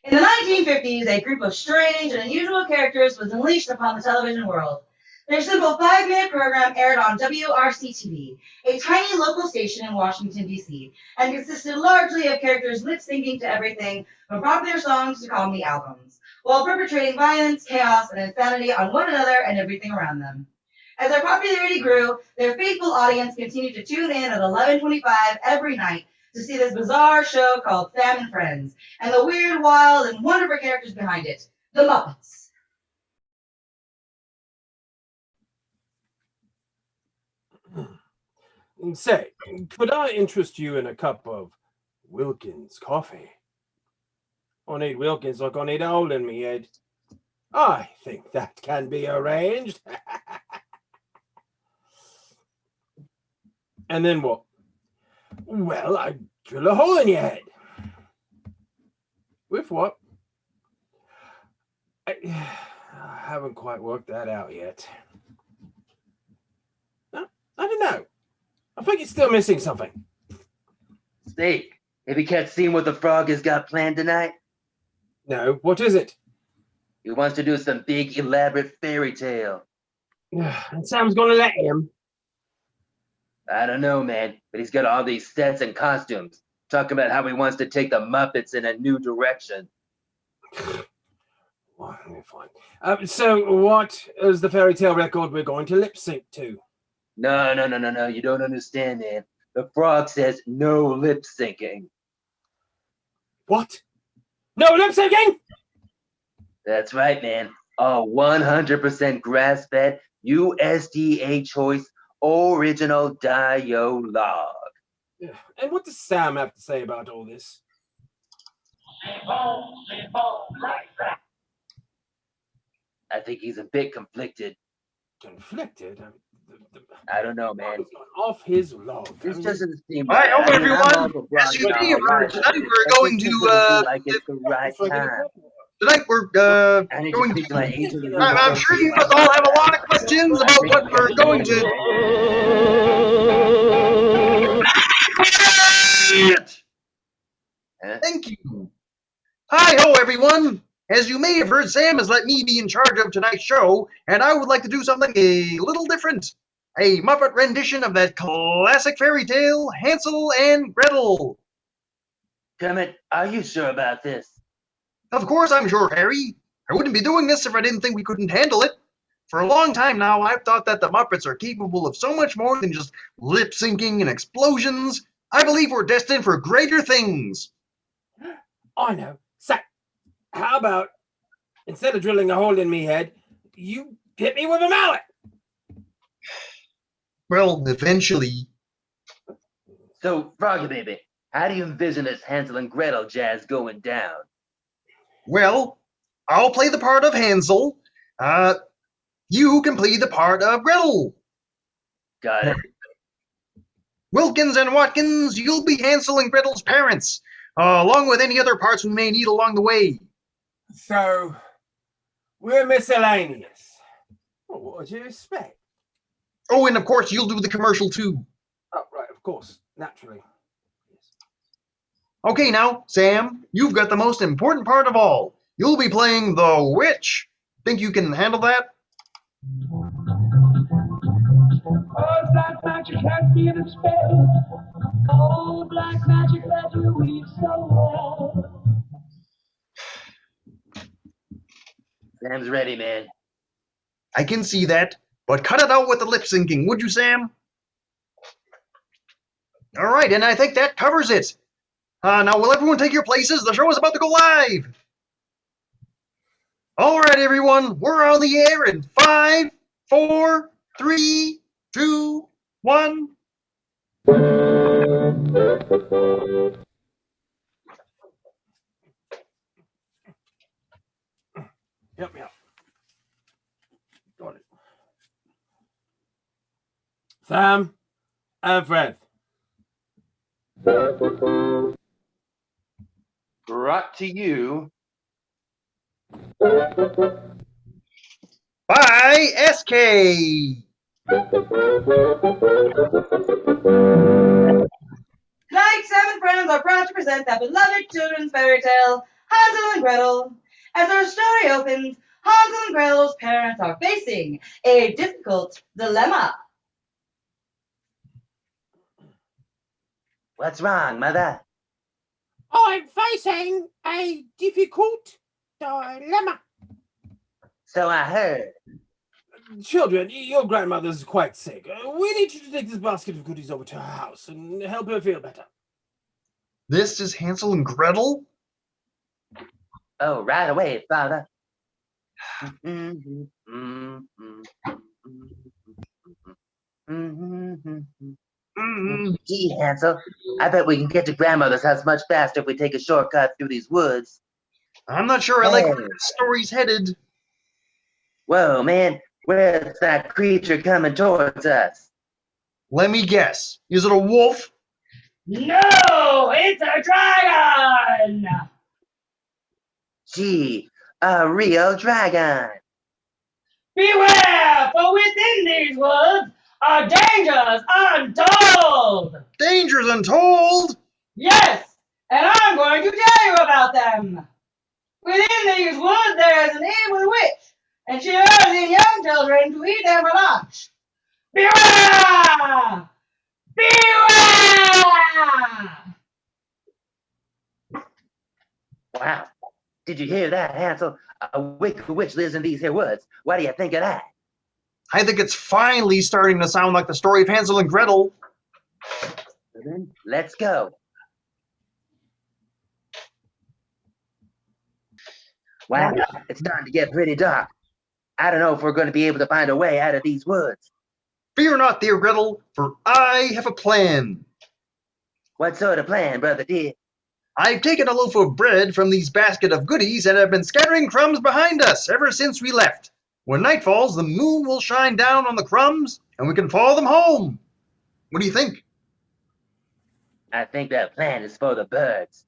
In the 1950s, a group of strange and unusual characters was unleashed upon the television world. Their simple 5-minute program aired on WRC-TV, a tiny local station in Washington, D.C., and consisted largely of characters lip-syncing to everything from popular songs to comedy albums, while perpetrating violence, chaos, and insanity on one another and everything around them. As their popularity grew, their faithful audience continued to tune in at 11:25 every night to see this bizarre show called Sam and Friends, and the weird, wild, and wonderful characters behind it, the Muppets. Say, could I interest you in a cup of Wilkins coffee? I need Wilkins like I need a hole in me head. I think that can be arranged. And then what? Well, I drill a hole in your head. With what? I haven't quite worked that out yet. No, I don't know. I think it's still missing something. Say, have you catch seen what the frog has got planned tonight? No, what is it? He wants to do some big, elaborate fairy tale. And Sam's gonna let him. I don't know, man, but he's got all these sets and costumes, talking about how he wants to take the Muppets in a new direction. Well, fine. So what is the fairy tale record we're going to lip sync to? No, you don't understand, man. The frog says no lip syncing. What? No lip syncing? That's right, man. All 100% grass-fed, USDA choice, original dialogue. And what does Sam have to say about all this? I think he's a bit conflicted. Conflicted? I don't know, man. Off his log. This doesn't seem right. right. Hello, everyone. As you see, tonight we're going to like it's the right time. tonight we're I need going to speak to my agent. I'm sure you must all have a lot of questions about what we're going to. Thank you. Hi, ho, everyone. As you may have heard, Sam has let me be in charge of tonight's show, and I would like to do something a little different. A Muppet rendition of that classic fairy tale, Hansel and Gretel. Kermit, are you sure about this? Of course I'm sure, Harry. I wouldn't be doing this if I didn't think we couldn't handle it. For a long time now, I've thought that the Muppets are capable of so much more than just lip-syncing and explosions. I believe we're destined for greater things. I know. So, how about, instead of drilling a hole in me head, you hit me with a mallet? Well, eventually. So, Froggy Baby, how do you envision this Hansel and Gretel jazz going down? Well, I'll play the part of Hansel. You can play the part of Gretel. Got it. Wilkins and Watkins, you'll be Hansel and Gretel's parents, along with any other parts we may need along the way. So, we're miscellaneous. Well, what would you expect? Oh, and of course, you'll do the commercial too. Oh, right, of course, naturally. Okay, now, Sam, you've got the most important part of all. You'll be playing the witch. Think you can handle that? Oh, black magic has me in a spell. Oh, black magic that you weave so well. Sam's ready, man. I can see that, but cut it out with the lip syncing, would you, Sam? All right, and I think that covers it. Now, will everyone take your places? The show is about to go live. All right, everyone, we're on the air in 5, 4, 3, 2, 1. Help me out. Got it. Sam and Fred. Brought to you by SK. Tonight, Sam and Friends are proud to present that beloved children's fairy tale, Hansel and Gretel. As our story opens, Hansel and Gretel's parents are facing a difficult dilemma. What's wrong, Mother? I'm facing a difficult dilemma. So I heard. Children, your grandmother's quite sick. We need you to take this basket of goodies over to her house and help her feel better. This is Hansel and Gretel? Oh, right away, Father. Gee, Hansel, I bet we can get to Grandmother's house much faster if we take a shortcut through these woods. I'm not sure I like Hey. where this story's headed. Whoa, man, where's that creature coming towards us? Let me guess. Is it a wolf? No, it's a dragon! Gee, a real dragon. Beware, for within these woods are dangers untold! Dangers untold! Yes, and I'm going to tell you about them. Within these woods there is an evil witch, and she lures in young children to eat them for lunch. Beware! Beware! Wow. Did you hear that, Hansel? A wicked witch lives in these here woods. What do you think of that? I think it's finally starting to sound like the story of Hansel and Gretel. Then let's go. Wow, it's starting to get pretty dark. I don't know if we're going to be able to find a way out of these woods. Fear not, dear Gretel, for I have a plan. What sort of plan, brother dear? I've taken a loaf of bread from these basket of goodies and have been scattering crumbs behind us ever since we left. When night falls, the moon will shine down on the crumbs, and we can follow them home. What do you think? I think that plan is for the birds,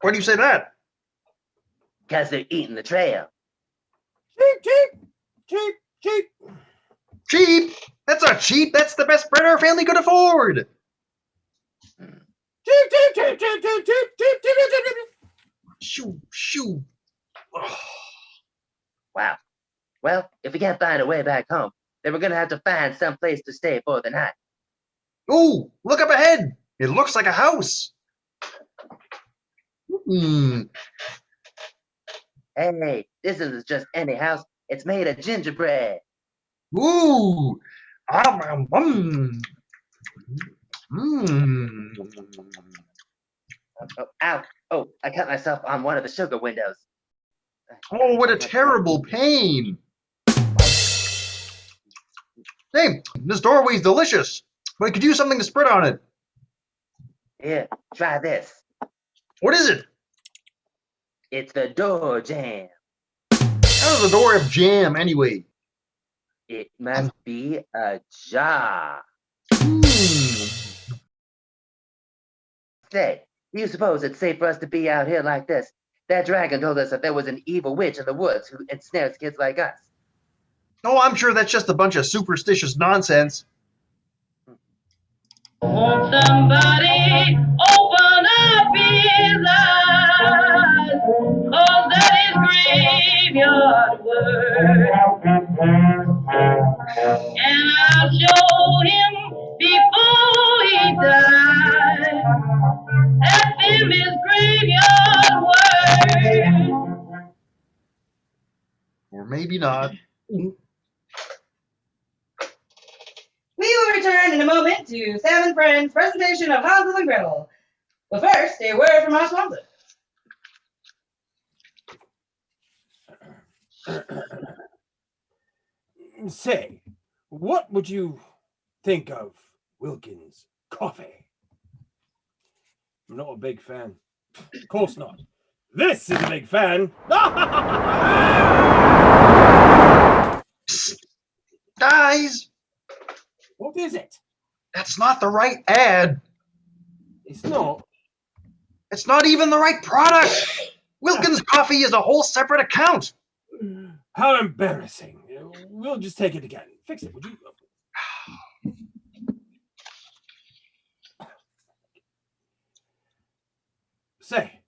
Why do you say that? because they're eating the trail. Cheep, cheep, cheep, cheep. Cheap? That's not cheap. That's the best bread our family could afford. Cheep, cheep, cheep, cheep, cheep, cheep, cheep, cheep, cheep, cheep. Shoo, shoo. Oh. Wow. Well, if we can't find a way back home, then we're going to have to find some place to stay for the night. Ooh, look up ahead. It looks like a house. Hey, this isn't just any house. It's made of gingerbread. Ooh. Mmm. Oh, ow. Oh, I cut myself on one of the sugar windows. Oh, what a terrible pain. Hey, this doorway's delicious, but I could use something to spread on it. Here, try this. What is it? It's the door jam. How does the door have jam anyway? It must be a jar. Say, do you suppose it's safe for us to be out here like this? That dragon told us that there was an evil witch in the woods who ensnares kids like us. Oh, I'm sure that's just a bunch of superstitious nonsense. Won't somebody open up his eyes? 'Cause that is graveyard work. And I'll show him before he dies that them is graveyard work. Or maybe not. We will return in a moment to Sam and Friends' presentation of Hansel and Gretel. But first, a word from our sponsor. Say, what would you think of Wilkins' coffee? I'm not a big fan. Of course not. This is a big fan. Guys, What is it? that's not the right ad. It's not. It's not even the right product. Wilkins Coffee is a whole separate account. How embarrassing. We'll just take it again. Fix it, would you? Say,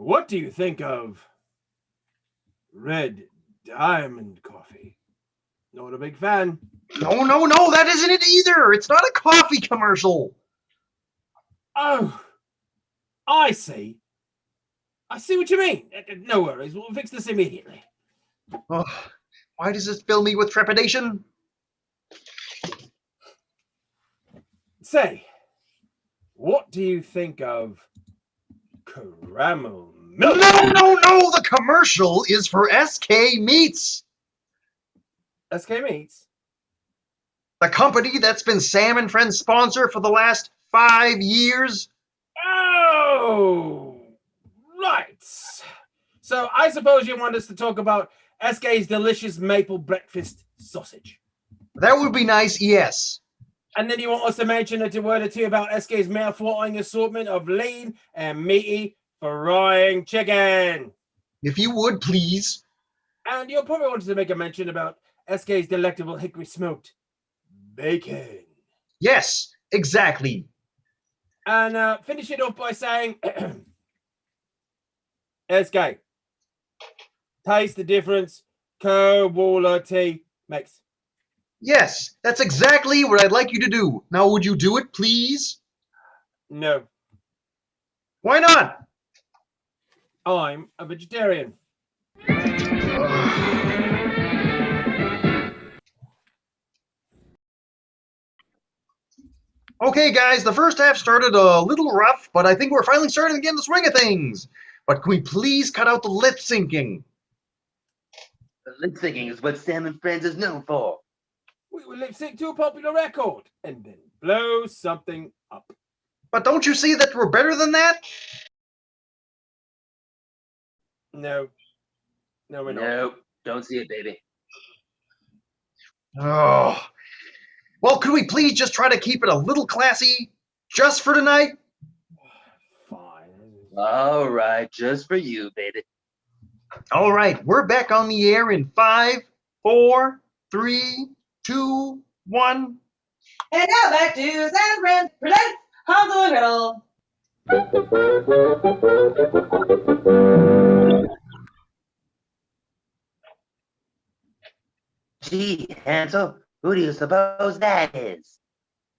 what do you think of Red Diamond coffee? Not a big fan. No, that isn't it either. It's not a coffee commercial. Oh, I see. I see what you mean. No worries, we'll fix this immediately. Oh, why does this fill me with trepidation? Say, what do you think of caramel milk? No, the commercial is for SK Meats. SK Meats? The company that's been Sam and Friends sponsor for the last 5 years. Oh, right. So I suppose you want us to talk about SK's delicious maple breakfast sausage. That would be nice, yes. And then you want us to mention a word or two about SK's mouth-watering assortment of lean and meaty frying chicken. If you would, please. And you'll probably want us to make a mention about SK's delectable hickory smoked bacon. Yes, exactly. And finish it off by saying, SK, taste the difference quality makes. Yes, that's exactly what I'd like you to do. Now, would you do it, please? No, Why not? I'm a vegetarian. Okay, guys, the first half started a little rough, but I think we're finally starting to get in the swing of things. But can we please cut out the lip syncing? Lip syncing is what Sam and Friends is known for. We will lip sync to a popular record and then blow something up. But don't you see that we're better than that? No, we're not. Nope, don't see it, baby. Oh. Well, could we please just try to keep it a little classy just for tonight? Fine. All right, just for you, baby. All right, we're back on the air in 5, 4, 3, 2, 1. And now back to Sam and Friends presents Hansel and Gretel. Gee, Hansel, who do you suppose that is?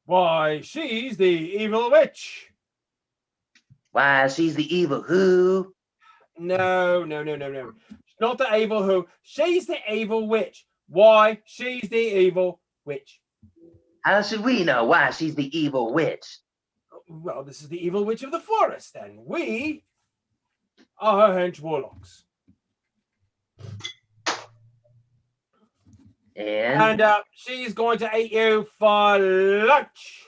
Why, she's the evil witch. Why, she's the evil who? No. She's not the evil who. She's the evil witch. Why, she's the evil witch. How should we know why she's the evil witch? Well, this is the evil witch of the forest, and we are her hench warlocks. And she's going to eat you for lunch.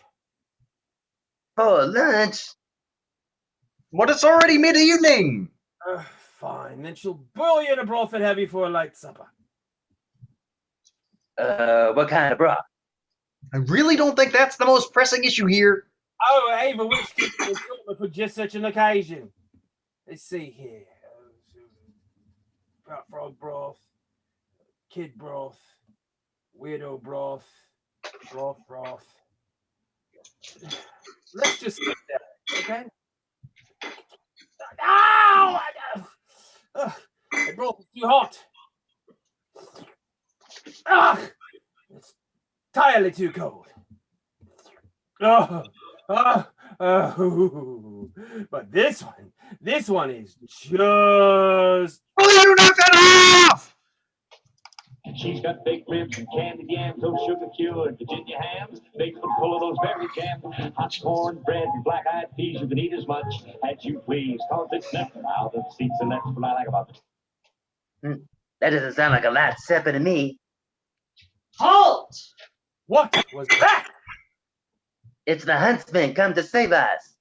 For lunch? But it's already mid-evening. Fine, then she'll boil you in a broth and have you for a light supper. What kind of broth? I really don't think that's the most pressing issue here. Oh, evil witch keeps me for just such an occasion. Let's see here. Frog broth, kid broth, weirdo broth, broth. Let's just sit there, okay? Ow! The broth is too hot. It's entirely too cold. But this one is just. Will you knock that off? She's got baked ribs and candied yams, those sugar cured Virginia hams, baked full of those berry jams, hot corn bread and black-eyed peas. You can eat as much as you please, cause it's nothing out of seats, and that's what I like about it. That doesn't sound like a lot supper to me. Halt! What was that? It's the huntsman come to save us.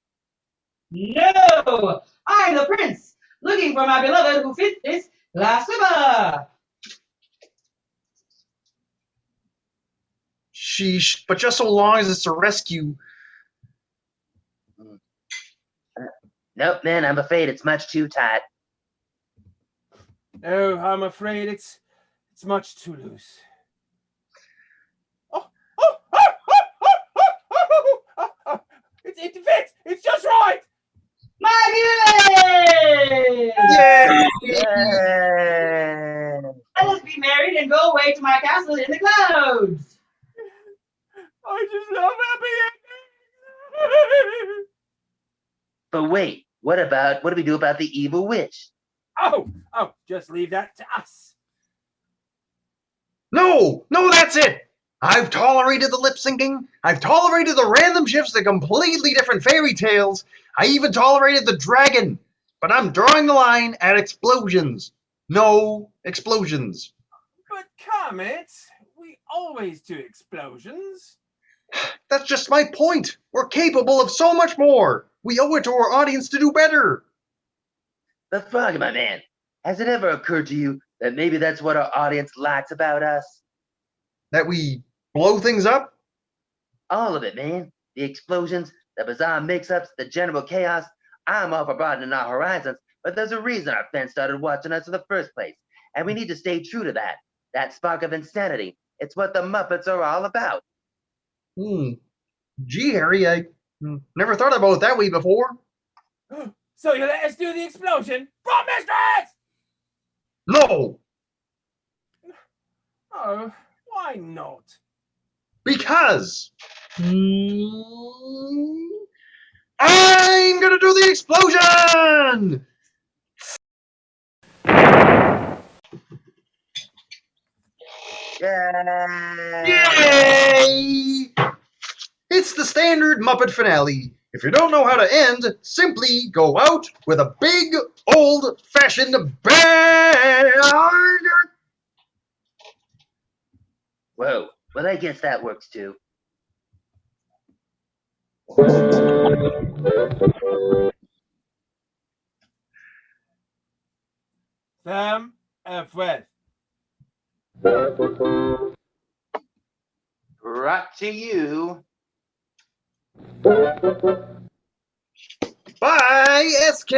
No! I'm the prince, looking for my beloved who fits this last supper. Sheesh, but just so long as it's a rescue. Nope, man, I'm afraid it's much too tight. Oh, I'm afraid it's much too loose. It fits! It's just right! My away to my castle in the clouds. I just love happy endings. But wait, what do we do about the evil witch? Oh, just leave that to us. No, that's it. I've tolerated the lip syncing. I've tolerated the random shifts to completely different fairy tales. I even tolerated the dragon. But I'm drawing the line at explosions. No explosions. But Comet, we always do explosions. That's just my point. We're capable of so much more. We owe it to our audience to do better. But Frog, my man, has it ever occurred to you that maybe that's what our audience likes about us? That we blow things up? All of it, man. The explosions, the bizarre mix-ups, the general chaos. I'm all for broadening our horizons, but there's a reason our fans started watching us in the first place, and we need to stay true to that. That spark of insanity. It's what the Muppets are all about. Gee, Harry, I never thought about it that way before. So you let us do the explosion from Mistress? No, Oh, why not? because I'm gonna do the explosion! Yay! It's the standard Muppet finale. If you don't know how to end, simply go out with a big, old-fashioned bang! Whoa, well, I guess that works too. Sam F. West. Brought to you By SK!